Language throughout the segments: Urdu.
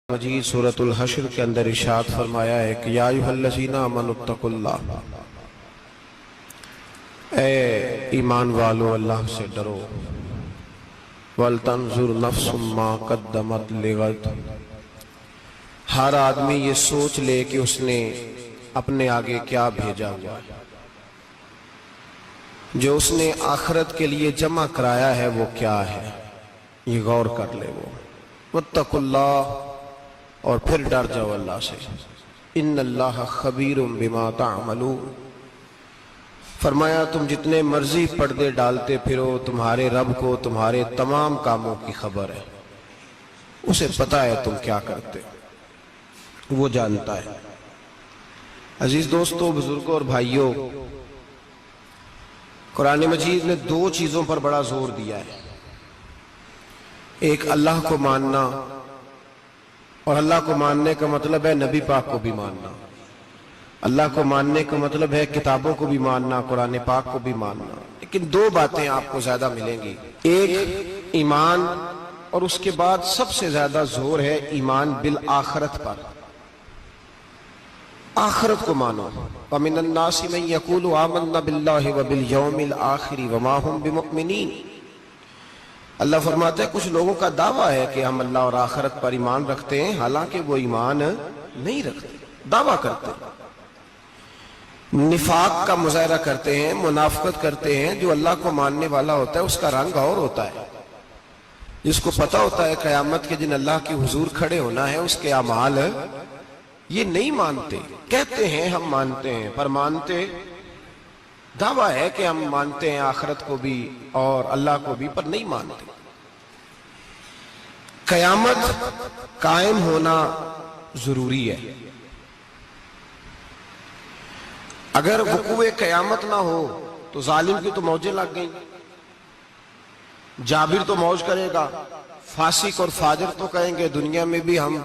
مجید سورۃ الحشر کے اندر ارشاد فرمایا ہے کہ یا ایھا الذین آمنوا اتقوا اللہ، اے ایمان والو اللہ سے ڈرو، وَلْتَنْظُرْ نَفْسٌ مَا قَدَّمَتْ لِغَدٍ، ہر آدمی یہ سوچ لے کہ اس نے اپنے آگے کیا بھیجا ہوا ہے، جو اس نے آخرت کے لیے جمع کرایا ہے وہ کیا ہے، یہ غور کر لے وہ۔ وَاتَّقُوا اللَّهَ، اور پھر ڈر جاؤ اللہ سے، ان اللہ خبیر بما تعملون، فرمایا تم جتنے مرضی پردے ڈالتے پھرو، تمہارے رب کو تمہارے تمام کاموں کی خبر ہے، اسے پتا ہے تم کیا کرتے، وہ جانتا ہے۔ عزیز دوستو، بزرگوں اور بھائیوں، قرآن مجید نے دو چیزوں پر بڑا زور دیا ہے، ایک اللہ کو ماننا، اور اللہ کو ماننے کا مطلب ہے نبی پاک کو بھی ماننا، اللہ کو ماننے کا مطلب ہے کتابوں کو بھی ماننا، قرآن پاک کو بھی ماننا۔ لیکن دو باتیں آپ کو زیادہ ملیں گی، ایک ایمان، اور اس کے بعد سب سے زیادہ زور ہے ایمان بالآخرت پر، آخرت کو مانو۔ وَمِنَ النَّاسِ مَن يَقُولُ آمَنَّا بِاللَّهِ وَبِالْيَوْمِ الْآخِرِ وَمَا هُمْ بِمُؤْمِنِينَ۔ اللہ فرماتا ہے کچھ لوگوں کا دعویٰ ہے کہ ہم اللہ اور آخرت پر ایمان رکھتے ہیں، حالانکہ وہ ایمان نہیں رکھتے، دعویٰ کرتے ہیں، نفاق کا مظاہرہ کرتے ہیں، منافقت کرتے ہیں۔ جو اللہ کو ماننے والا ہوتا ہے اس کا رنگ اور ہوتا ہے، جس کو پتا ہوتا ہے قیامت کے دن اللہ کے حضور کھڑے ہونا ہے، اس کے اعمال یہ نہیں مانتے، کہتے ہیں ہم مانتے ہیں، پر مانتے، دعویٰ ہے کہ ہم مانتے ہیں آخرت کو بھی اور اللہ کو بھی، پر نہیں مانتے۔ قیامت قائم ہونا ضروری ہے، اگر وقوع قیامت نہ ہو تو ظالم کی تو موجیں لگ گئیں، جابر تو موج کرے گا، فاسق اور فاجر تو کہیں گے دنیا میں بھی ہم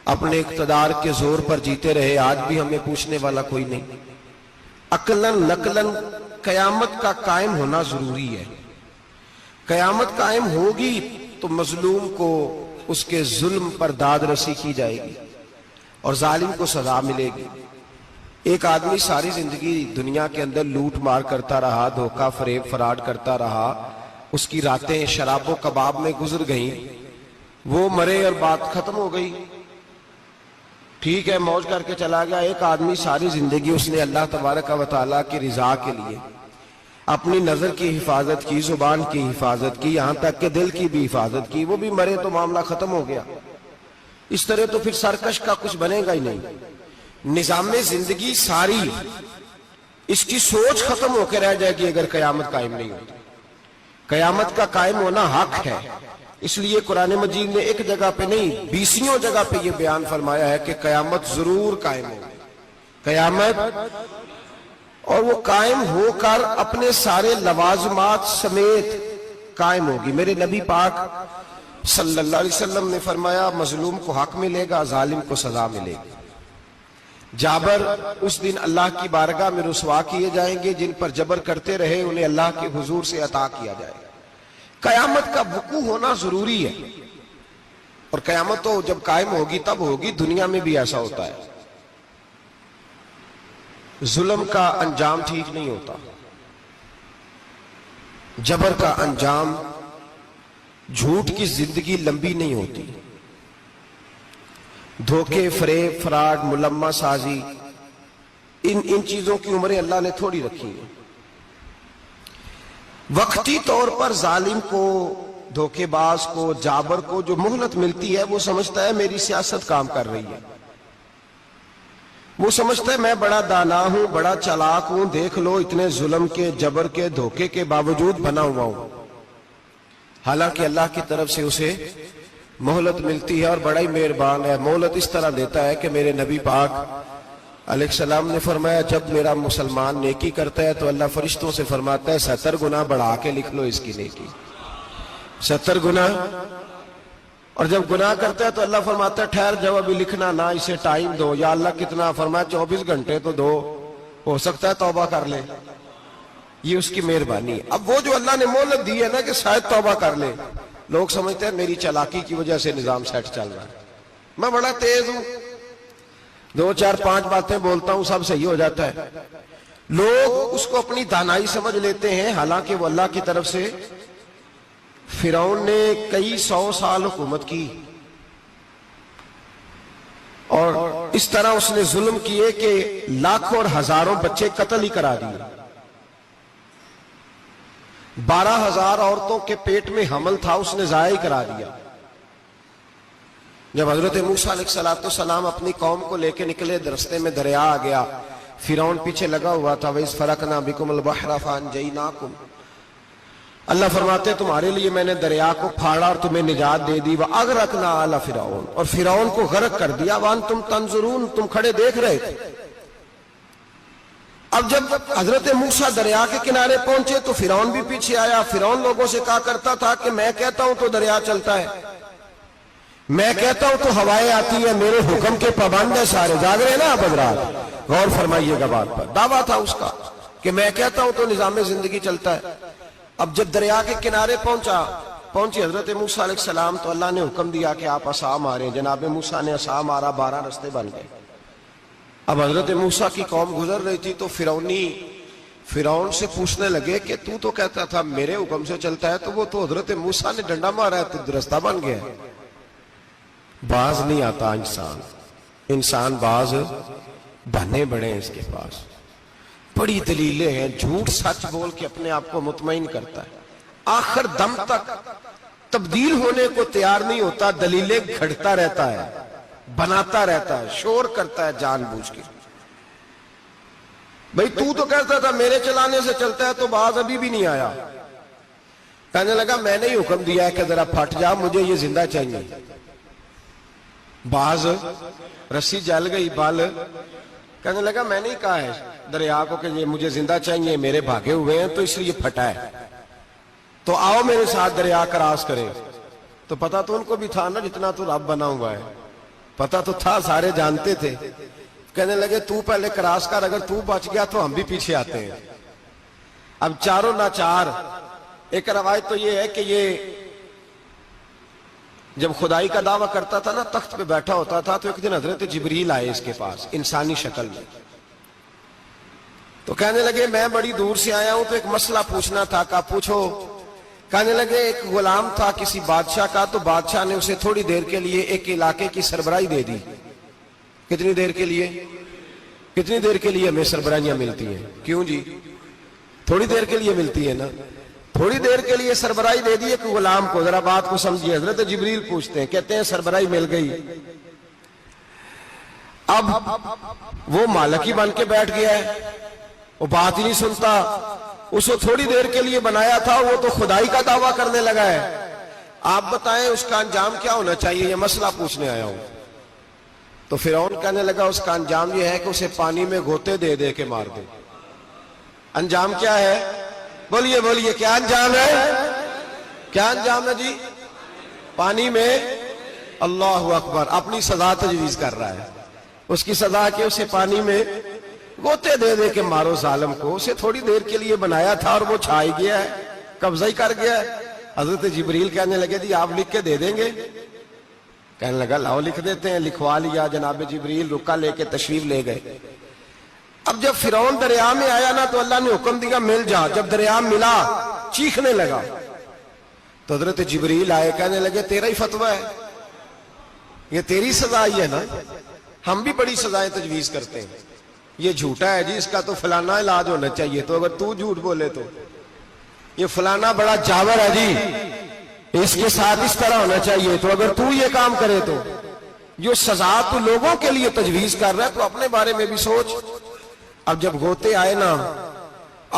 اپنے اقتدار کے زور پر جیتے رہے، آج بھی ہمیں پوچھنے والا کوئی نہیں۔ عقلاً نقلاً قیامت کا قائم ہونا ضروری ہے۔ قیامت قائم ہوگی تو مظلوم کو اس کے ظلم پر داد رسی کی جائے گی اور ظالم کو سزا ملے گی۔ ایک آدمی ساری زندگی دنیا کے اندر لوٹ مار کرتا رہا، دھوکہ فریب فراڈ کرتا رہا، اس کی راتیں شراب و کباب میں گزر گئیں، وہ مرے اور بات ختم ہو گئی، ٹھیک ہے موج کر کے چلا گیا۔ ایک آدمی ساری زندگی اس نے اللہ تبارک و تعالیٰ کی رضا کے لیے اپنی نظر کی حفاظت کی، زبان کی حفاظت کی، یہاں تک کہ دل کی بھی حفاظت کی، وہ بھی مرے تو معاملہ ختم ہو گیا۔ اس طرح تو پھر سرکش کا کچھ بنے گا ہی نہیں، نظام زندگی ساری اس کی سوچ ختم ہو کے رہ جائے گی اگر قیامت قائم نہیں ہوتی۔ قیامت کا قائم ہونا حق ہے، اس لیے قرآن مجید نے ایک جگہ پہ نہیں 20 جگہ پہ یہ بیان فرمایا ہے کہ قیامت ضرور قائم ہوگی، قیامت، اور وہ قائم ہو کر اپنے سارے لوازمات سمیت قائم ہوگی۔ میرے نبی پاک صلی اللہ علیہ وسلم نے فرمایا مظلوم کو حق ملے گا، ظالم کو سزا ملے گی۔ جابر اس دن اللہ کی بارگاہ میں رسوا کیے جائیں گے، جن پر جبر کرتے رہے انہیں اللہ کے حضور سے عطا کیا جائے گا۔ قیامت کا وقوع ہونا ضروری ہے، اور قیامت تو جب قائم ہوگی تب ہوگی، دنیا میں بھی ایسا ہوتا ہے، ظلم کا انجام ٹھیک نہیں ہوتا، جبر کا انجام، جھوٹ کی زندگی لمبی نہیں ہوتی، دھوکے فریب فراڈ ملمہ سازی، ان چیزوں کی عمریں اللہ نے تھوڑی رکھی ہیں۔ وقتی طور پر ظالم کو، دھوکے باز کو، جابر کو جو مہلت ملتی ہے وہ سمجھتا ہے میری سیاست کام کر رہی ہے، وہ سمجھتا ہے میں بڑا دانا ہوں، بڑا چالاک ہوں، دیکھ لو اتنے ظلم کے، جبر کے، دھوکے کے باوجود بنا ہوا ہوں، حالانکہ اللہ کی طرف سے اسے مہلت ملتی ہے اور بڑا ہی مہربان ہے۔ مہلت اس طرح دیتا ہے کہ میرے نبی پاک علیہ السلام نے فرمایا جب میرا مسلمان نیکی کرتا ہے تو اللہ فرشتوں سے فرماتا ہے 70 گنا بڑھا کے لکھ لو اس کی نیکی، 70 گنا، اور جب گناہ کرتا ہے تو اللہ فرماتا ہے ٹھہر جاؤ ابھی لکھنا نہ، اسے ٹائم دو۔ یا اللہ کتنا؟ فرمایا 24 گھنٹے تو دو، ہو سکتا ہے توبہ کر لے، یہ اس کی مہربانی ہے۔ اب وہ جو اللہ نے مہلت دی ہے نا کہ شاید توبہ کر لے، لوگ سمجھتے ہیں میری چالاکی کی وجہ سے نظام سیٹ چل رہا ہے، میں بڑا تیز ہوں، 2 4 5 باتیں بولتا ہوں، سب صحیح ہو جاتا ہے۔ لوگ اس کو اپنی دانائی سمجھ لیتے ہیں، حالانکہ وہ اللہ کی طرف سے۔ فرعون نے کئی 100 سال حکومت کی اور اس طرح اس نے ظلم کیے کہ لاکھوں اور ہزاروں بچے قتل ہی کرا دیے۔ 12,000 عورتوں کے پیٹ میں حمل تھا، اس نے ضائع کرا دیا۔ جب حضرت موسیٰ علیہ السلام اپنی قوم کو لے کے نکلے، رستے میں دریا آ گیا، فرعون پیچھے لگا ہوا تھا۔ وَإِذْ فَرَقْنَا بِكُمُ الْبَحْرَ فَأَنْجَيْنَاكُمْ، اللہ فرماتے تمہارے لیے میں نے دریا کو پھاڑا اور تمہیں نجات دے دی۔ وَأَغْرَقْنَا آلَ فِرْعَوْنَ، اور فرعون کو غرق کر دیا۔ وَأَنْتُمْ تَنْظُرُونَ، تم کھڑے دیکھ رہے تھے۔ اب جب حضرت موسیٰ دریا کے کنارے پہنچے تو فرعون بھی پیچھے آیا۔ فرعون لوگوں سے کہا کرتا تھا کہ میں کہتا ہوں تو دریا چلتا ہے، میں کہتا ہوں تو ہوائیں آتی ہیں، میرے حکم کے پابند ہے سارے۔ جاگ رہے نا آپ حضرات، غور فرمائیے گا بات پر۔ دعویٰ تھا اس کا کہ میں کہتا ہوں تو نظام زندگی چلتا ہے۔ اب جب دریا کے کنارے پہنچی حضرت موسیٰ علیہ السلام تو اللہ نے حکم دیا کہ آپ عصا ماریں۔ جناب موسیٰ نے عصا مارا، 12 رستے بن گئے۔ اب حضرت موسیٰ کی قوم گزر رہی تھی تو فرعون سے پوچھنے لگے کہ تو کہتا تھا میرے حکم سے چلتا ہے، تو وہ تو حضرت موسیٰ نے ڈنڈا مارا ہے تو رستہ بن گیا۔ باز نہیں آتا انسان باز بنے بڑے ہیں اس کے پاس، بڑی دلیلیں ہیں، جھوٹ سچ بول کے اپنے آپ کو مطمئن کرتا ہے، آخر دم تک تبدیل ہونے کو تیار نہیں ہوتا، دلیلیں گھڑتا رہتا ہے، بناتا رہتا ہے، شور کرتا ہے جان بوجھ کے۔ بھئی تو کہتا تھا میرے چلانے سے چلتا ہے، تو باز ابھی بھی نہیں آیا۔ کہنے لگا میں نے ہی حکم دیا ہے کہ ذرا پھٹ جا، مجھے یہ زندہ چاہیے۔ باز رسی جل گئی، بال کہنے لگا میں نے ہی کہا ہے دریا کو کہ یہ مجھے زندہ چاہیے، میرے بھاگے ہوئے ہیں تو اس لیے پھٹا ہے، تو آؤ میرے ساتھ دریا کراس کریں۔ تو پتا تو ان کو بھی تھا نا، جتنا تو رب بنا ہوا ہے، پتا تو تھا، سارے جانتے تھے۔ کہنے لگے تو پہلے کراس کر، اگر تو بچ گیا تو ہم بھی پیچھے آتے ہیں۔ اب چاروں ناچار۔ ایک روایت تو یہ ہے کہ یہ جب خدائی کا دعویٰ کرتا تھا نا، تخت پہ بیٹھا ہوتا تھا، تو ایک دن حضرت جبریل آئے اس کے پاس انسانی شکل میں، تو کہنے لگے میں بڑی دور سے آیا ہوں تو ایک مسئلہ پوچھنا تھا۔ کہا پوچھو۔ کہنے لگے ایک غلام تھا کسی بادشاہ کا، تو بادشاہ نے اسے تھوڑی دیر کے لیے ایک علاقے کی سربراہی دے دی۔ کتنی دیر کے لیے ہمیں سربراہیاں ملتی ہیں؟ کیوں جی؟ تھوڑی دیر کے لیے ملتی ہے نا، تھوڑی دیر کے لیے سربراہی دے دی ایک غلام کو۔ ذرا بات کو سمجھیے، حضرت جبریل پوچھتے ہیں، کہتے ہیں سربراہی مل گئی، اب وہ مالک ہی بن کے بیٹھ گیا ہے، وہ بات ہی نہیں سنتا، اس کو تھوڑی دیر کے لیے بنایا تھا، وہ تو خدائی کا دعویٰ کرنے لگا ہے۔ آپ بتائیں اس کا انجام کیا ہونا چاہیے؟ یہ مسئلہ پوچھنے آیا ہوں۔ تو فرعون کہنے لگا اس کا انجام یہ ہے کہ اسے پانی میں گوتے دے دے کے مار دے۔ انجام کیا ہے؟ بولیے کیا انجام ہے؟ کیا انجام ہے جی؟ پانی میں، اللہ اکبر، اپنی سزا تجویز کر رہا ہے۔ اس کی سزا کہ اسے پانی میں گوتے دے دے کے مارو ظالم کو۔ اسے تھوڑی دیر کے لیے بنایا تھا اور وہ چھائی گیا ہے، قبضہ ہی کر گیا ہے۔ حضرت جبریل کہنے لگے جی آپ لکھ کے دے دیں گے؟ کہنے لگا لاؤ لکھ دیتے ہیں۔ لکھوا لیا، جناب جبریل رکا لے کے تشریف لے گئے۔ اب جب فرعون دریا میں آیا نا تو اللہ نے حکم دیا مل جا۔ جب دریا ملا چیخنے لگا تو حضرت جبریل آئے، کہنے لگے تیرا ہی فتویٰ ہے، یہ تیری سزا ہی ہے نا، ہم بھی بڑی سزائیں تجویز کرتے ہیں، یہ جھوٹا ہے جی، اس کا تو فلانا علاج ہونا چاہیے، تو اگر تو جھوٹ بولے تو یہ فلانا بڑا جاور ہے جی، اس کے ساتھ اس طرح ہونا چاہیے، تو اگر تو یہ کام کرے تو جو سزا تو لوگوں کے لیے تجویز کر رہا ہے تو اپنے بارے میں بھی سوچ۔ اب جب گوتے آئے نا،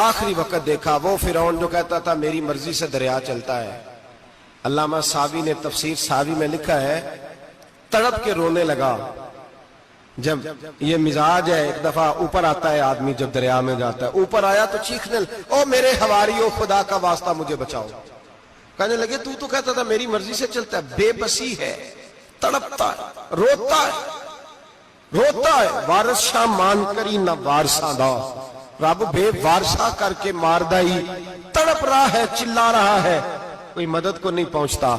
آخری وقت دیکھا وہ فرعون جو کہتا تھا میری مرضی سے دریا چلتا ہے، علامہ ساوی نے تفسیر ساوی میں لکھا ہے تڑپ کے رونے لگا۔ جب یہ مزاج ہے، ایک دفعہ اوپر آتا ہے آدمی جب دریا میں جاتا ہے، اوپر آیا تو چیخنے او میرے حواریو خدا کا واسطہ مجھے بچاؤ۔ کہنے لگے تو کہتا تھا میری مرضی سے چلتا ہے، بے بسی ہے، تڑپتا ہے، روتا ہے، وارث شاہ مان کری نہ وارثاں دا، رب بے وارثہ کر کے ماردہ ہی تڑپ رہا ہے، چلا رہا ہے، کوئی مدد کو نہیں پہنچتا۔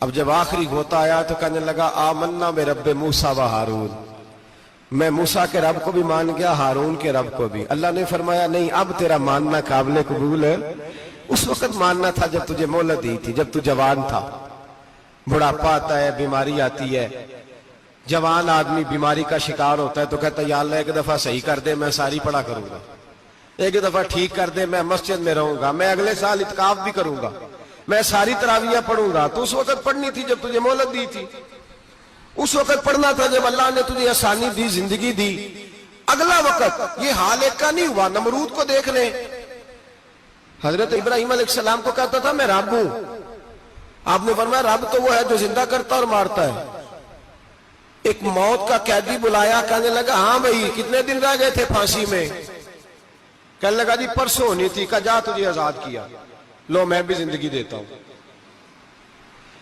اب جب آخری ہوتا آیا تو کہنے لگا آمنا میں رب موسیٰ و ہارون، میں موسیٰ کے رب کو بھی مان گیا، ہارون کے رب کو بھی۔ اللہ نے فرمایا نہیں، اب تیرا ماننا قابل قبول ہے، اس وقت ماننا تھا جب تجھے مہلت دی تھی، جب تو جوان تھا۔ بڑھاپا آتا ہے، بیماری آتی ہے، جوان آدمی بیماری کا شکار ہوتا ہے تو کہتا ہے یا اللہ ایک دفعہ صحیح کر دے، میں ساری پڑھا کروں گا، ایک دفعہ ٹھیک کر دے، میں مسجد میں رہوں گا، میں اگلے سال اعتکاف بھی کروں گا، میں ساری تراویح پڑھوں گا۔ تو اس وقت پڑھنی تھی جب تجھے مہلت دی تھی، اس وقت پڑھنا تھا جب اللہ نے تجھے آسانی دی، زندگی دی۔ اگلا وقت یہ حال ایک کا نہیں ہوا۔ نمرود کو دیکھ لیں، حضرت ابراہیم علیہ السلام کو کہتا تھا میں رب ہوں، آپ نے فرمایا رب تو وہ ہے جو زندہ کرتا اور مارتا ہے۔ ایک موت کا قیدی بلایا، کہنے لگا ہاں بھائی کتنے دن رہ گئے تھے پھانسی میں؟ کہنے لگا جی پرسوں ہونی تھی، کہا جا تجھے آزاد کیا، لو میں بھی زندگی دیتا ہوں۔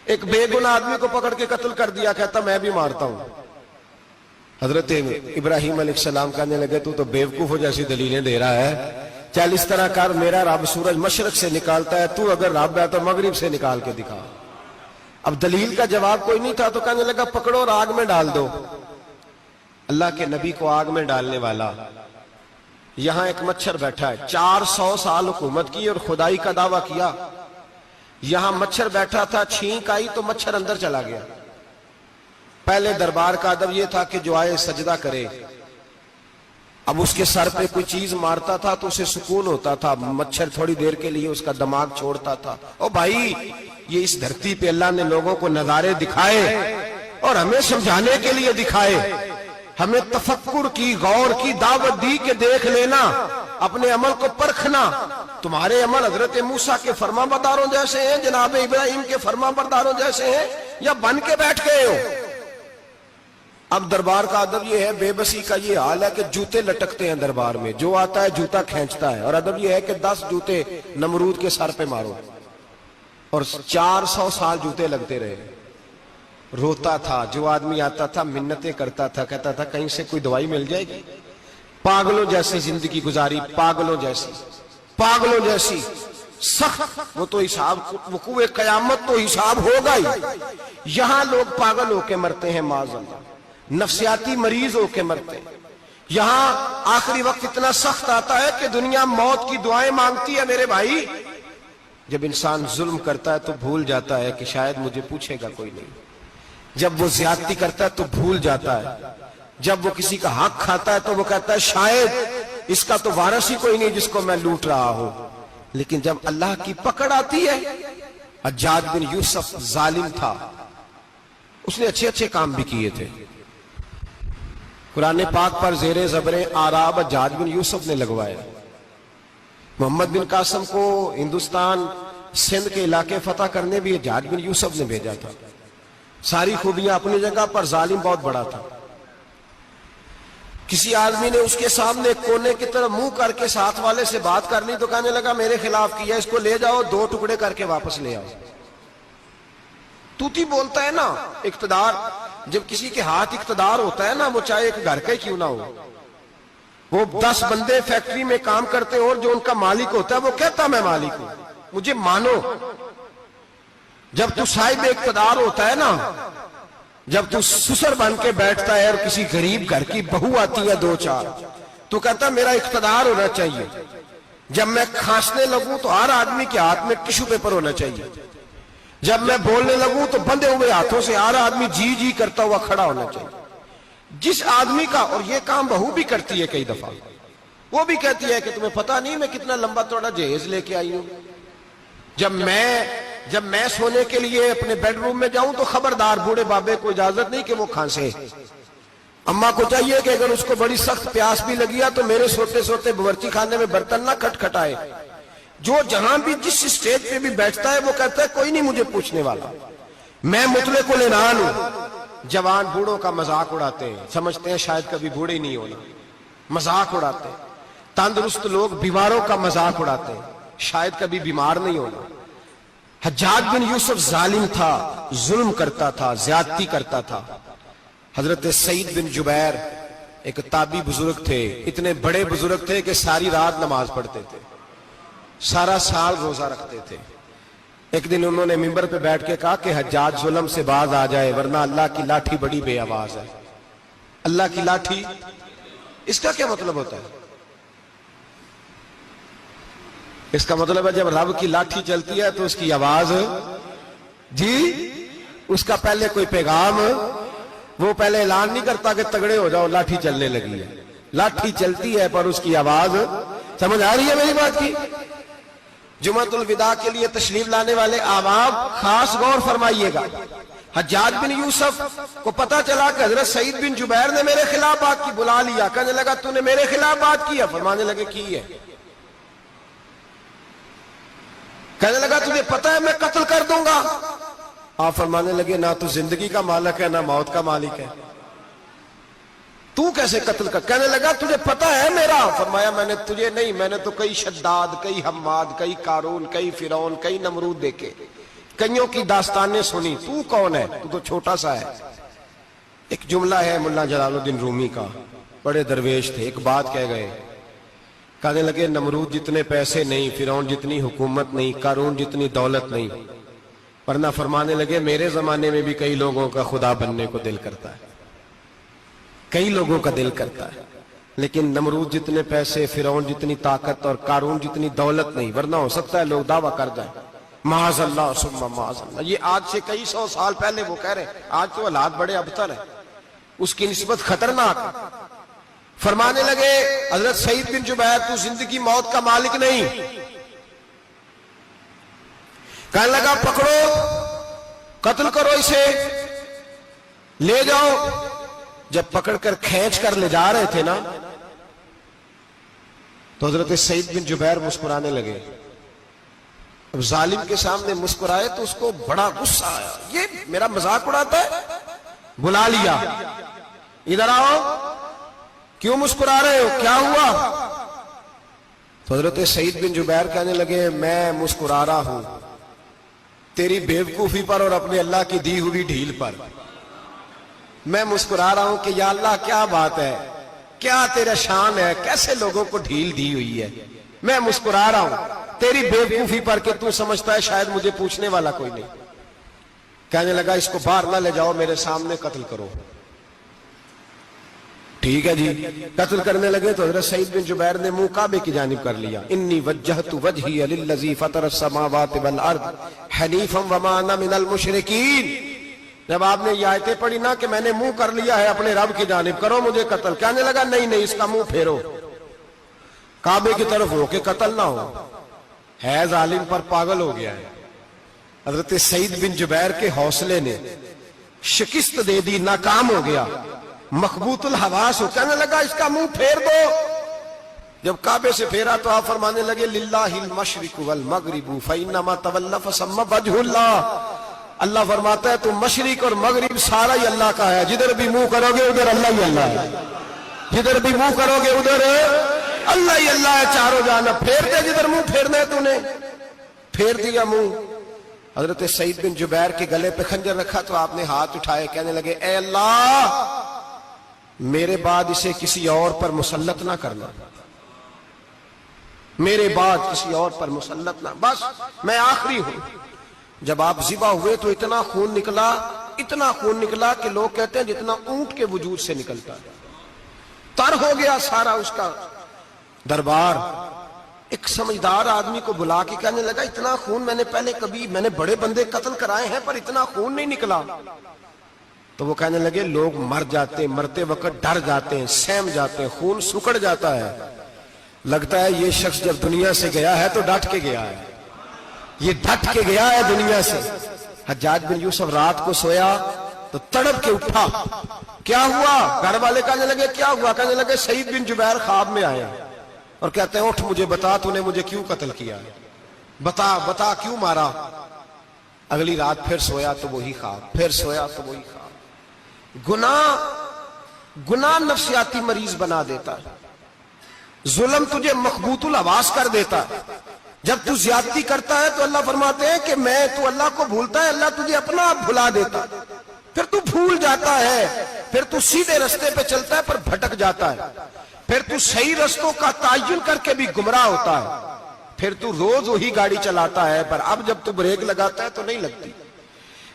ایک بے گناہ آدمی کو پکڑ کے قتل کر دیا، کہتا میں بھی مارتا ہوں۔ حضرت ابراہیم علیہ السلام کہنے لگے تو بیوقوفوں جیسی دلیلیں دے رہا ہے، چل اس طرح کر، میرا رب سورج مشرق سے نکالتا ہے، تو اگر رب ہے تو مغرب سے نکال کے دکھا۔ اب دلیل کا جواب کوئی نہیں تھا تو کہنے لگا پکڑو اور آگ میں ڈال دو۔ اللہ کے نبی کو آگ میں ڈالنے والا، یہاں ایک مچھر بیٹھا ہے، 400 سال حکومت کی اور خدائی کا دعویٰ کیا، یہاں مچھر بیٹھا تھا، چھینک آئی تو مچھر اندر چلا گیا۔ پہلے دربار کا ادب یہ تھا کہ جو آئے سجدہ کرے، اب اس کے سر پہ کوئی چیز مارتا تھا تو اسے سکون ہوتا تھا، مچھر تھوڑی دیر کے لیے اس کا دماغ چھوڑتا تھا۔ او بھائی یہ اس دھرتی پہ اللہ نے لوگوں کو نظارے دکھائے اور ہمیں سمجھانے کے لیے دکھائے، ہمیں تفکر کی، غور کی دعوت دی کہ دیکھ لینا، اپنے عمل کو پرکھنا۔ تمہارے عمل حضرت موسیٰ کے فرما برداروں جیسے ہیں، جناب ابراہیم کے فرما برداروں جیسے ہیں، یا بن کے بیٹھ گئے ہو؟ اب دربار کا ادب یہ ہے، بے بسی کا یہ حال ہے کہ جوتے لٹکتے ہیں دربار میں، جو آتا ہے جوتا کھینچتا ہے، اور ادب یہ ہے کہ 10 جوتے نمرود کے سر پہ مارو، اور 400 سال جوتے لگتے رہے۔ روتا تھا، جو آدمی آتا تھا منتیں کرتا تھا، کہتا تھا کہیں سے کوئی دوائی مل جائے گی۔ پاگلوں جیسی زندگی گزاری، پاگلوں جیسی سخت، وہ تو حساب، وقوع قیامت تو حساب ہوگا ہی۔ یہاں لوگ پاگل ہو کے مرتے ہیں، معاذ اللہ، نفسیاتی مریض ہو کے مرتے ہیں۔ یہاں آخری وقت اتنا سخت آتا ہے کہ دنیا موت کی دعائیں مانگتی ہے۔ میرے بھائی جب انسان ظلم کرتا ہے تو بھول جاتا ہے کہ شاید مجھے پوچھے گا کوئی نہیں، جب وہ زیادتی کرتا ہے تو بھول جاتا ہے، جب وہ کسی کا حق کھاتا ہے تو وہ کہتا ہے شاید اس کا تو وارث ہی کوئی نہیں جس کو میں لوٹ رہا ہوں۔ لیکن جب اللہ کی پکڑ آتی ہے، حجاج بن یوسف ظالم تھا، اس نے اچھے کام بھی کیے تھے۔ قرآن پاک پر زیر زبر آراب حجاج بن یوسف نے لگوایا۔ محمد بن قاسم کو ہندوستان سندھ کے علاقے فتح کرنے بھی حجاج بن یوسف نے بھیجا تھا۔ ساری خوبیاں اپنی جگہ پر، ظالم بہت بڑا تھا۔ کسی آدمی نے اس کے سامنے کونے کی طرف منہ کر کے ساتھ والے سے بات کر لی تو کہنے لگا میرے خلاف کیا، اس کو لے جاؤ، 2 ٹکڑے کر کے واپس لے آؤ۔ توتی بولتا ہے نا، اقتدار، جب کسی کے ہاتھ اقتدار ہوتا ہے نا، وہ چاہے ایک گھر کا ہی کیوں نہ ہو، وہ 10 بندے فیکٹری میں کام کرتے اور جو ان کا مالک ہوتا ہے وہ کہتا میں مالک ہوں، مجھے مانو۔ جب تو صاحب اقتدار ہوتا ہے نا، جب تو سسر بن کے بیٹھتا ہے اور کسی غریب گھر کی بہو آتی ہے 2-4 تو کہتا میرا اقتدار ہونا چاہیے، جب میں کھانسنے لگوں تو ہر آدمی کے ہاتھ میں ٹشو پیپر ہونا چاہیے، جب میں بولنے لگوں تو بندھے ہوئے ہاتھوں سے ہر آدمی جی جی کرتا ہوا کھڑا ہونا چاہیے۔ جس آدمی کا، اور یہ کام بہو بھی کرتی ہے کئی دفعہ، وہ بھی کہتی ہے کہ تمہیں پتا نہیں میں کتنا لمبا توڑا جہیز لے کے آئی ہوں، جب میں سونے کے لیے اپنے بیڈ روم میں جاؤں تو خبردار بوڑھے بابے کو اجازت نہیں کہ وہ کھانسے، اماں کو چاہیے کہ اگر اس کو بڑی سخت پیاس بھی لگی ہے تو میرے سوتے سوتے باورچی خانے میں برتن نہ کھٹکھٹائے۔ جو جہاں بھی جس اسٹیج پہ بھی بیٹھتا ہے وہ کہتا ہے کوئی نہیں مجھے پوچھنے والا، میں مطلق العنان ہوں۔ جوان بوڑھوں کا مذاق اڑاتے ہیں، سمجھتے ہیں شاید کبھی بوڑھے نہیں ہونا، مذاق اڑاتے ہیں۔ تندرست لوگ بیماروں کا مذاق اڑاتے ہیں، شاید کبھی بیمار نہیں ہونا۔ حجاج بن یوسف ظالم تھا، ظلم کرتا تھا، زیادتی کرتا تھا۔ حضرت سعید بن جبیر ایک تابعی بزرگ تھے، اتنے بڑے بزرگ تھے کہ ساری رات نماز پڑھتے تھے، سارا سال روزہ رکھتے تھے۔ ایک دن انہوں نے منبر پہ بیٹھ کے کہا کہ حجاج ظلم سے باز آ جائے ورنہ اللہ کی لاٹھی بڑی بے آواز ہے. اللہ کی لاٹھی، اس کا کیا مطلب ہوتا ہے؟ اس کا مطلب ہے جب رب کی لاٹھی چلتی ہے تو اس کی آواز، جی اس کا پہلے کوئی پیغام، وہ پہلے اعلان نہیں کرتا کہ تگڑے ہو جاؤ لاٹھی چلنے لگی ہے. لاٹھی چلتی ہے پر اس کی آواز، سمجھ آ رہی ہے میری بات کی؟ جمعۃ الوداع کے لیے تشریف لانے والے احباب خاص غور فرمائیے گا. حجاج بن یوسف کو پتا چلا کہ حضرت سعید بن جبیر نے میرے خلاف بات کی، بلا لیا، کہنے لگا تو نے میرے خلاف بات کی ہے؟ فرمانے لگے کی ہے. کہنے لگا تجھے پتا ہے میں قتل کر دوں گا؟ آپ فرمانے لگے نہ تو زندگی کا مالک ہے نہ موت کا مالک ہے، تو کیسے قتل کر؟ کہنے لگا تجھے پتا ہے میرا؟ فرمایا میں نے تجھے نہیں، میں نے تو کئی شداد، کئی حماد، کئی قارون، کئی فرعون، کئی نمرود دیکھے، کئیوں کی داستانیں سنی، تو کون ہے؟ تو چھوٹا سا ہے. ایک جملہ ہے ملا جلال الدین رومی کا، بڑے درویش تھے، ایک بات کہہ گئے، کہنے لگے نمرود جتنے پیسے نہیں، فرعون جتنی حکومت نہیں، قارون جتنی دولت نہیں، ورنہ فرمانے لگے میرے زمانے میں بھی کئی لوگوں کا خدا بننے کو دل کرتا ہے، کئی لوگوں کا دل کرتا ہے، لیکن نمرود جتنے پیسے، فرعون جتنی طاقت اور قارون جتنی دولت نہیں، ورنہ ہو سکتا ہے لوگ دعویٰ کر جائیں معاذ اللہ ثم معاذ اللہ. یہ آج سے کئی سو سال پہلے وہ کہہ رہے ہیں، آج تو حالات بڑے ابتر ہیں، اس کی نسبت خطرناک. فرمانے لگے حضرت سعید بن جبیر تو زندگی موت کا مالک نہیں. کہنے لگا پکڑو، قتل کرو اسے، لے جاؤ. جب پکڑ کر کھینچ کر لے جا رہے تھے نا تو حضرت سعید بن جبیر مسکرانے لگے. اب ظالم کے سامنے مسکرائے تو اس کو بڑا غصہ آیا، یہ میرا مذاق اڑاتا ہے. بلا لیا، ادھر آؤ، کیوں مسکرا رہے ہو، کیا ہوا؟ تو حضرت سعید بن جبیر کہنے لگے میں مسکرا رہا ہوں تیری بیوقوفی پر اور اپنے اللہ کی دی ہوئی ڈھیل پر. میں مسکرا رہا ہوں کہ یا اللہ کیا بات ہے، کیا تیرا شان ہے، کیسے لوگوں کو ڈھیل دی ہوئی ہے. میں مسکرا رہا ہوں تیری بیوقوفی پر کہ تو سمجھتا ہے شاید مجھے پوچھنے والا کوئی نہیں. کہنے لگا اس کو باہر نہ لے جاؤ، میرے سامنے قتل کرو. ٹھیک ہے جی، قتل کرنے لگے تو حضرت سعید بن جبیر نے منہ کعبے کی جانب کر لیا. انی وجہت وجہی للذی فطر السماوات والارض حنیفا وما انا من المشرکین. جب آپ نے یہ آیتیں پڑھی نا کہ میں نے منہ کر لیا ہے اپنے رب کی جانب، کرو مجھے قتل. کہنے لگا نہیں نہیں، اس کا منہ پھیرو، کعبے کی طرف ہو کے قتل نہ ہو. ہے ظالم پر پاگل ہو گیا ہے. حضرت سعید بن جبیر کے حوصلے نے شکست دے دی، ناکام ہو گیا، مخبوط الحواس ہو. کہنے لگا اس کا منہ پھیر دو. جب کعبے سے پھیرا تو آپ فرمانے لگے للہ المشرق والمغرب فانما تولى فثم وجه اللہ. اللہ فرماتا ہے تم مشرق اور مغرب سارا ہی اللہ کا ہے، جدھر بھی منہ کرو گے ادھر اللہ ہی اللہ ہے، جدھر بھی منہ کرو گے ادھر اللہ ہی اللہ ہے. چاروں جانب پھیر دے، جدھر منہ پھیرنا ہے تو نے پھیر دیا منہ. حضرت سعید بن جبیر کے گلے پہ خنجر رکھا تو آپ نے ہاتھ اٹھائے، کہنے لگے اے اللہ میرے بعد اسے کسی اور پر مسلط نہ کرنا، میرے بعد کسی اور پر مسلط نہ، بس میں آخری ہوں. جب آپ ذبح ہوئے تو اتنا خون نکلا کہ لوگ کہتے ہیں جتنا اونٹ کے وجود سے نکلتا ہے. تر ہو گیا سارا اس کا دربار. ایک سمجھدار آدمی کو بلا کے کہنے لگا اتنا خون میں نے پہلے کبھی، میں نے بڑے بندے قتل کرائے ہیں پر اتنا خون نہیں نکلا. تو وہ کہنے لگے لوگ مر جاتے ہیں، مرتے وقت ڈر جاتے ہیں، سہم جاتے ہیں، خون سکڑ جاتا ہے. لگتا ہے یہ شخص جب دنیا سے گیا ہے تو ڈٹ کے گیا ہے، یہ ڈٹ کے گیا ہے دنیا سے. حجاج بن یوسف رات کو سویا تو تڑپ کے اٹھا. کیا ہوا؟ گھر والے کہنے لگے کیا ہوا؟ کہنے لگے سعید بن جبیر خواب میں آئے اور کہتے ہیں اٹھ مجھے بتا تو نے مجھے کیوں قتل کیا، بتا کیوں مارا. اگلی رات پھر سویا تو وہی خواب، پھر سویا تو وہی خواب. گناہ نفسیاتی مریض بنا دیتا ہے، ظلم تجھے مخبوط الحواس کر دیتا ہے. جب تو زیادتی کرتا ہے تو اللہ فرماتے ہیں کہ تو اللہ کو بھولتا ہے، اللہ تجھے اپنا آپ بھلا دیتا ہے. پھر تو بھول جاتا ہے، پھر تو سیدھے رستے پہ چلتا ہے پر بھٹک جاتا ہے، پھر تو صحیح رستوں کا تعین کر کے بھی گمراہ ہوتا ہے. پھر تو روز وہی گاڑی چلاتا ہے، پر اب جب تو بریک لگاتا ہے تو نہیں لگتی۔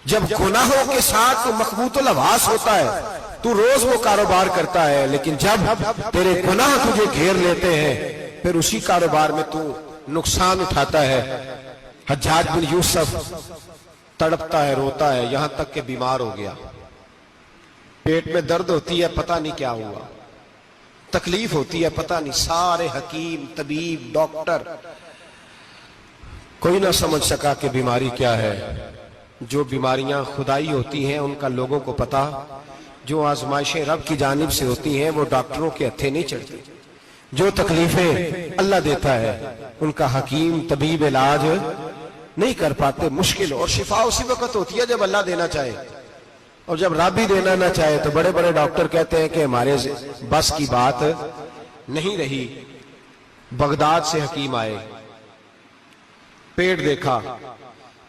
جب گناہوں کے ساتھ تو مخبوط الحواس ہوتا ہے تو روز وہ کاروبار کرتا ہے، لیکن جب تیرے گناہ تجھے گھیر لیتے ہیں پھر اسی کاروبار میں تو نقصان اٹھاتا ہے۔ حجاج بن یوسف تڑپتا ہے، روتا ہے، یہاں تک کہ بیمار ہو گیا، پیٹ میں درد ہوتی ہے، پتہ نہیں کیا ہوا، تکلیف ہوتی ہے، پتہ نہیں، سارے حکیم، طبیب، ڈاکٹر، کوئی نہ سمجھ سکا کہ بیماری کیا ہے۔ جو بیماریاں خدائی ہوتی ہیں ان کا لوگوں کو پتا، جو آزمائشیں رب کی جانب سے ہوتی ہیں وہ ڈاکٹروں کے ہتھے نہیں چڑھتی، جو تکلیفیں اللہ دیتا ہے ان کا حکیم طبیب علاج نہیں کر پاتے، مشکل، اور شفا اسی وقت ہوتی ہے جب اللہ دینا چاہے، اور جب رب ہی دینا نہ چاہے تو بڑے بڑے ڈاکٹر کہتے ہیں کہ ہمارے بس کی بات نہیں رہی۔ بغداد سے حکیم آئے، پیٹ دیکھا،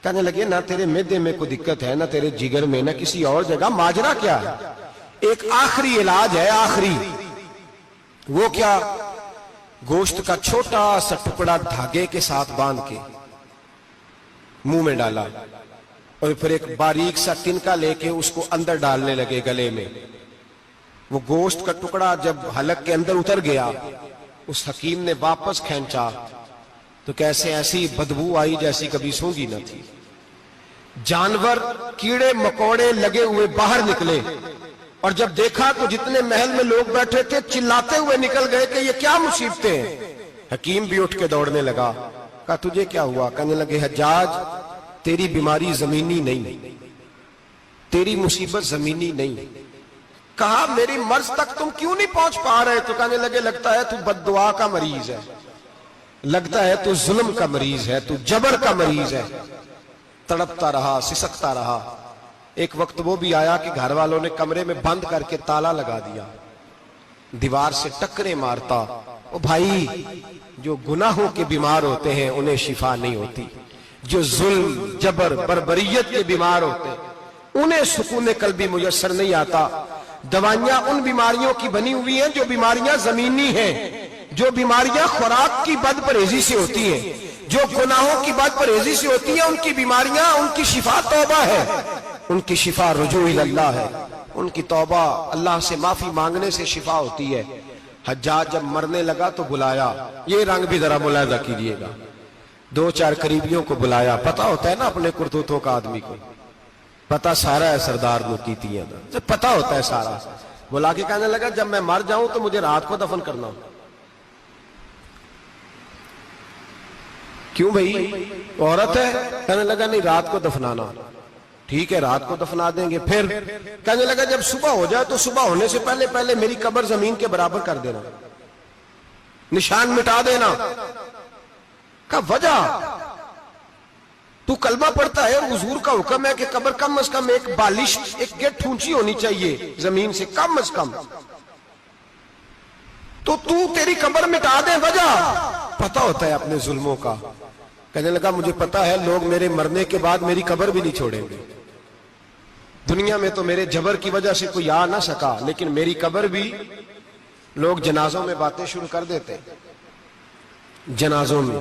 کہنے لگے نہ تیرے معدے میں کوئی دقت ہے، نہ تیرے جگر میں، نہ کسی اور جگہ، ماجرا کیا ہے؟ ایک آخری علاج ہے، آخری، وہ کیا؟ گوشت کا چھوٹا سا ٹکڑا دھاگے کے ساتھ باندھ کے منہ میں ڈالا، اور پھر ایک باریک سا تنکا لے کے اس کو اندر ڈالنے لگے گلے میں۔ وہ گوشت کا ٹکڑا جب حلق کے اندر اتر گیا، اس حکیم نے واپس کھینچا تو کیسے ایسی بدبو آئی جیسی کبھی سونگی نہ تھی۔ جانور، کیڑے مکوڑے لگے ہوئے باہر نکلے، اور جب دیکھا تو جتنے محل میں لوگ بیٹھے تھے چلاتے ہوئے نکل گئے کہ یہ کیا مصیبتیں ہیں۔ حکیم بھی اٹھ کے دوڑنے لگا، کہا تجھے کیا ہوا؟ کہنے لگے حجاج تیری بیماری زمینی نہیں، تیری مصیبت زمینی نہیں۔ کہا میری مرض تک تم کیوں نہیں پہنچ پا رہے؟ تو کہنے لگے لگتا ہے تو بد دعا کا مریض ہے، لگتا ہے تو ظلم کا مریض ہے، تو جبر کا مریض ہے۔ تڑپتا رہا، سسکتا رہا۔ ایک وقت وہ بھی آیا کہ گھر والوں نے کمرے میں بند کر کے تالا لگا دیا، دیوار سے ٹکرے مارتا۔ او بھائی، جو گناہوں کے بیمار ہوتے ہیں انہیں شفا نہیں ہوتی، جو ظلم، جبر، بربریت کے بیمار ہوتے ہیں انہیں سکون قلبی میسر نہیں آتا۔ دوائیاں ان بیماریوں کی بنی ہوئی ہیں جو بیماریاں زمینی ہیں، جو بیماریاں خوراک کی بد پرہیزی سے ہوتی ہیں، جو گناہوں کی بد پرہیزی سے ہوتی ہیں، ان کی بیماریاں، ان کی شفا توبہ ہے، ان کی شفا رجوع اللہ ہے، ان کی توبہ، اللہ سے معافی مانگنے سے شفا ہوتی ہے۔ حجاج جب مرنے لگا تو بلایا، یہ رنگ بھی ذرا ملاحظہ کیجئے گا، دو چار قریبیوں کو بلایا، پتہ ہوتا ہے نا اپنے کرتوتوں کا آدمی کو، پتہ سارا ہے سردار نوکیتیاں دا، پتہ ہوتا ہے سارا۔ بلا کے کہنے لگا جب میں مر جاؤں تو مجھے رات کو دفن کرنا ہو۔ کیوں بھئی، عورت ہے؟ کہنے لگا نہیں، رات کو دفنانا۔ ٹھیک ہے، رات کو دفنا دیں گے۔ پھر کہنے لگا جب صبح ہو جائے تو صبح ہونے سے پہلے پہلے میری قبر زمین کے برابر کر دینا، نشان مٹا دینا۔ کہا وجہ؟ تو کلمہ پڑھتا ہے، حضور کا حکم ہے کہ قبر کم از کم ایک بالش، ایک گٹ اونچی ہونی چاہیے زمین سے، کم از کم، تو تیری قبر مٹا دے، وجہ؟ پتہ ہوتا ہے اپنے ظلموں کا۔ کہنے لگا مجھے پتہ ہے لوگ میرے مرنے کے بعد میری قبر بھی نہیں چھوڑیں گے، دنیا میں تو میرے جبر کی وجہ سے کوئی آ نہ سکا، لیکن میری قبر بھی لوگ جنازوں میں باتیں شروع کر دیتے، جنازوں میں۔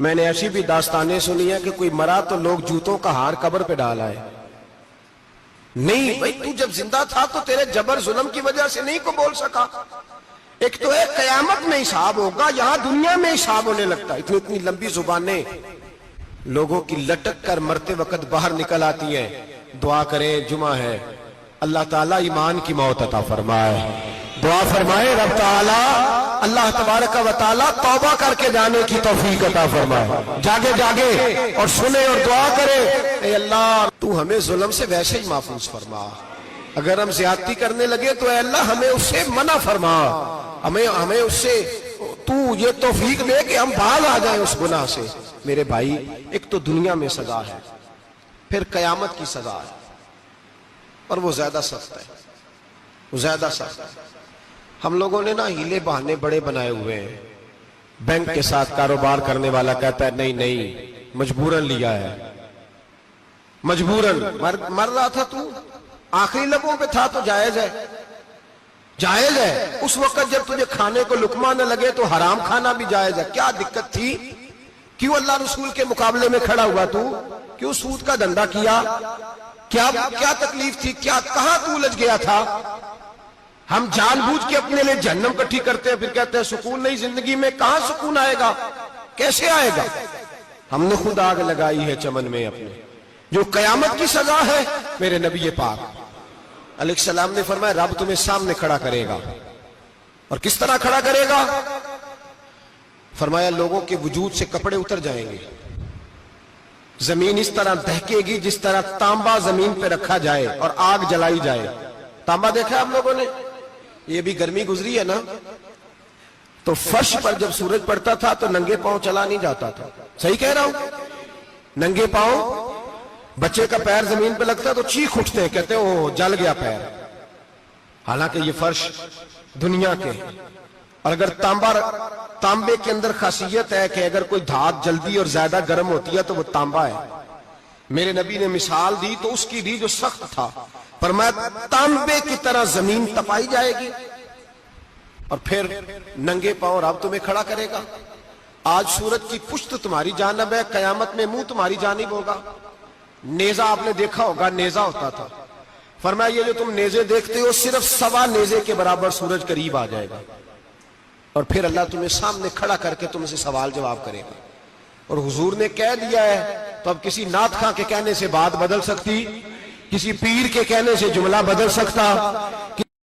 میں نے ایسی بھی داستانیں سنی ہیں کہ کوئی مرا تو لوگ جوتوں کا ہار قبر پہ ڈال آئے۔ نہیں بھائی، تو جب زندہ تھا تو تیرے جبر ظلم کی وجہ سے نہیں کو بول سکا۔ ایک تو ہے قیامت میں حساب ہوگا، یہاں دنیا میں حساب ہونے لگتا ہے۔ اتنی لمبی زبانیں لوگوں کی لٹک کر مرتے وقت باہر نکل آتی ہیں۔ دعا کریں، جمعہ ہے، اللہ تعالیٰ ایمان کی موت عطا فرمائے، دعا فرمائے رب تعالیٰ، اللہ تبارک و تعالیٰ توبہ کر کے جانے کی توفیق عطا فرمائے، جاگے جاگے اور سنے اور دعا کرے، اے اللہ تو ہمیں ظلم سے ویسے ہی محفوظ فرما، اگر ہم زیادتی کرنے لگے تو اے اللہ ہمیں اس سے منع فرما، ہمیں اس سے تو یہ توفیق دے کہ ہم باز آ جائیں اس گناہ سے۔ میرے بھائی، ایک تو دنیا میں سزا ہے، پھر قیامت کی سزا ہے، اور وہ زیادہ سخت ہے، وہ زیادہ سخت ہے۔ ہم لوگوں نے نا ہیلے بہانے بڑے بنائے ہوئے ہیں۔ بینک کے ساتھ کاروبار کرنے والا کہتا ہے نہیں نہیں، مجبوراً لیا ہے، مجبوراً مر رہا تھا تو، آخری لبوں پہ تھا تو جائز ہے، جائز ہے۔ اس وقت جب تجھے کھانے کو لقمہ نہ لگے تو حرام کھانا بھی جائز ہے، کیا دقت تھی؟ کیوں اللہ رسول کے مقابلے میں کھڑا ہوا تو؟ کیوں سود کا دھندا کیا؟ کیا تکلیف تھی؟ کہاں تو الجھ گیا تھا؟ ہم جان بوجھ کے اپنے لیے جہنم کٹھی کرتے ہیں، پھر کہتے ہیں سکون نہیں زندگی میں۔ کہاں سکون آئے گا؟ کیسے آئے گا؟ ہم نے خود آگ لگائی ہے چمن میں اپنے، جو قیامت کی سزا ہے۔ میرے نبی پاک علیہ السلام نے فرمایا رب تمہیں سامنے کھڑا کرے گا، اور کس طرح کھڑا کرے گا؟ فرمایا لوگوں کے وجود سے کپڑے اتر جائیں گے، زمین اس طرح دہکے گی جس طرح تانبا زمین پہ رکھا جائے اور آگ جلائی جائے۔ تانبا دیکھا آپ لوگوں نے؟ یہ بھی گرمی گزری ہے نا، تو فرش پر جب سورج پڑتا تھا تو ننگے پاؤں چلا نہیں جاتا تھا، صحیح کہہ رہا ہوں؟ ننگے پاؤں، بچے کا پیر زمین پہ لگتا ہے تو چیخ اٹھتے ہیں، کہتے ہیں اوہ جل گیا پیر، حالانکہ یہ فرش دنیا کے۔ اور اگر تانبے کے اندر خاصیت ہے کہ اگر کوئی دھات جلدی اور زیادہ گرم ہوتی ہے تو وہ تانبا ہے۔ میرے نبی نے مثال دی تو اس کی دی جو سخت تھا، فرمایا تانبے کی طرح زمین تپائی جائے گی، اور پھر ننگے پاؤں رب تمہیں کھڑا کرے گا۔ آج سورج کی پشت تمہاری جانب ہے، قیامت میں منہ تمہاری جانب ہوگا۔ نیزہ آپ نے دیکھا ہوگا، نیزہ ہوتا تھا، فرمایا یہ جو تم نیزے دیکھتے ہو صرف 1.25 نیزے کے برابر سورج قریب آ جائے گا، اور پھر اللہ تمہیں سامنے کھڑا کر کے تم سے سوال جواب کرے گا۔ اور حضور نے کہہ دیا ہے تو اب کسی نعت خواں کے کہنے سے بات بدل سکتی، کسی پیر کے کہنے سے جملہ بدل سکتا؟